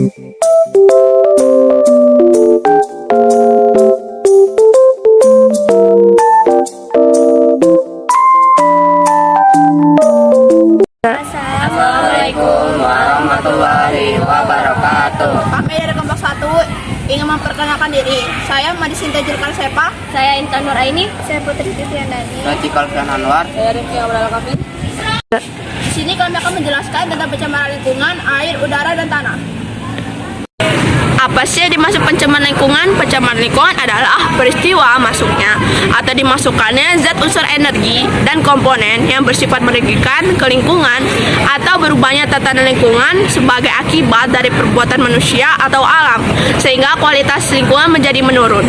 Assalamualaikum warahmatullahi wabarakatuh. Kami dari kelompok 1 ingin memperkenalkan diri. Saya Madi Sinta Julkar Sepa. Saya Intan Nuraini. Saya Putri Titiandani. Saya Cikalfian Anwar. Saya Rifki Abdul Kafin. Di sini kami akan menjelaskan tentang pencemaran lingkungan, air, udara, dan tanah. Apa sih yang dimaksud pencemaran lingkungan? Pencemaran lingkungan adalah peristiwa masuknya atau dimasukkannya zat unsur energi dan komponen yang bersifat merugikan ke lingkungan atau berubahnya tatanan lingkungan sebagai akibat dari perbuatan manusia atau alam, sehingga kualitas lingkungan menjadi menurun.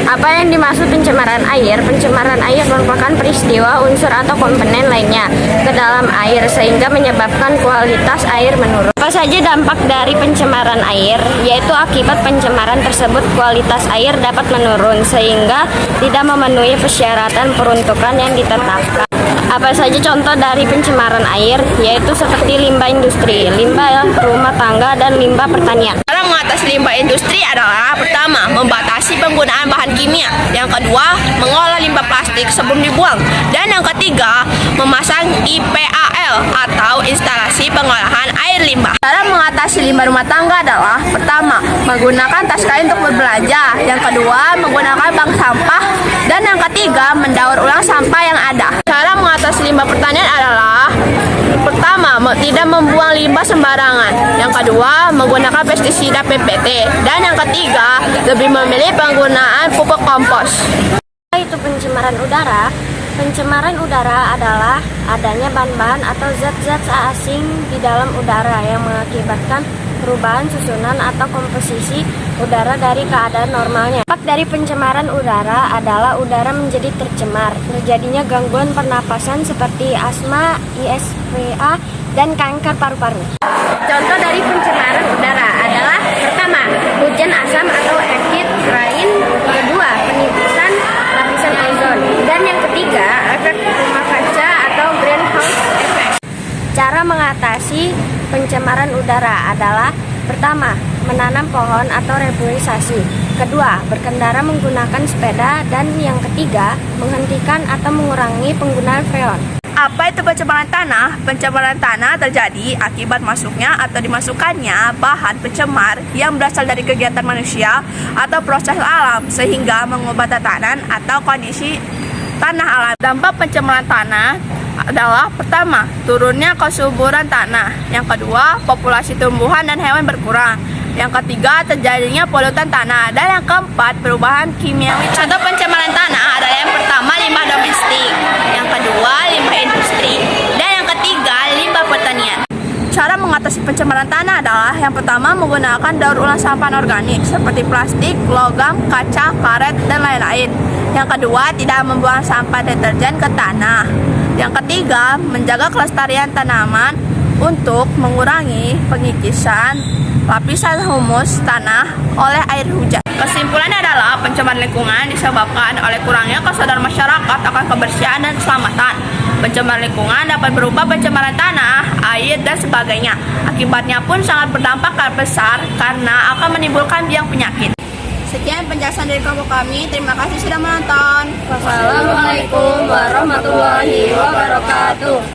Apa yang dimaksud pencemaran air? Pencemaran air merupakan peristiwa unsur atau komponen lainnya ke dalam air sehingga menyebabkan kualitas air menurun. Apa saja dampak dari pencemaran air? Yaitu akibat pencemaran tersebut kualitas air dapat menurun sehingga tidak memenuhi persyaratan peruntukan yang ditetapkan. Apa saja contoh dari pencemaran air? Yaitu seperti limbah industri, limbah rumah tangga, dan limbah pertanian. Cara mengatasi limbah industri adalah: pertama, membatasi penggunaan bahan kimia; yang kedua, mengolah limbah plastik sebelum dibuang; dan yang ketiga, memasang IPAL atau instalasi pengolahan air limbah. Cara mengatasi limbah rumah tangga adalah: pertama, menggunakan tas kain untuk berbelanja; yang kedua, menggunakan bank sampah; dan yang ketiga, mendaur ulang sampah yang ada. Cara mengatasi limbah pertanian adalah: pertama, tidak membuang limbah sembarangan; yang kedua, menggunakan pestisida PPT; dan yang ketiga, lebih memilih penggunaan pupuk kompos. Itu pencemaran udara. Pencemaran udara adalah adanya bahan-bahan atau zat-zat asing di dalam udara yang mengakibatkan perubahan susunan atau komposisi udara dari keadaan normalnya. Dampak dari pencemaran udara adalah udara menjadi tercemar, terjadinya gangguan pernapasan seperti asma, ISPA, dan kanker paru-paru. Contoh dari pencemaran udara adalah: pertama, hujan asam atau acid rain; kedua, penipisan lapisan ozon; dan yang ketiga, efek rumah kaca atau greenhouse effect. Cara mengatasi pencemaran udara adalah: pertama, menanam pohon atau reboisasi; kedua, berkendara menggunakan sepeda; dan yang ketiga, menghentikan atau mengurangi penggunaan freon. Apa itu pencemaran tanah? Pencemaran tanah terjadi akibat masuknya atau dimasukkannya bahan pencemar yang berasal dari kegiatan manusia atau proses alam sehingga mengubah tatanan atau kondisi tanah alam. Dampak pencemaran tanah adalah: pertama, turunnya kesuburan tanah; yang kedua, populasi tumbuhan dan hewan berkurang; yang ketiga, terjadinya polutan tanah; dan yang keempat, perubahan kimiawi. Contoh pencemaran tanah adalah: yang pertama, limbah domestik; yang kedua, limbah industri; dan yang ketiga, limbah pertanian. Cara mengatasi pencemaran tanah adalah: yang pertama, menggunakan daur ulang sampah organik seperti plastik, logam, kaca, karet, dan lain-lain; yang kedua, tidak membuang sampah deterjen ke tanah; yang ketiga, menjaga kelestarian tanaman untuk mengurangi pengikisan lapisan humus tanah oleh air hujan. Kesimpulannya adalah: pencemaran lingkungan disebabkan oleh kurangnya kesadaran masyarakat akan kebersihan dan keselamatan. Pencemaran lingkungan dapat berupa pencemaran tanah, air, dan sebagainya. Akibatnya pun sangat berdampak besar karena akan menimbulkan biang penyakit. Sekian penjelasan dari kelompok kami. Terima kasih sudah menonton. Wassalamualaikum warahmatullahi wabarakatuh.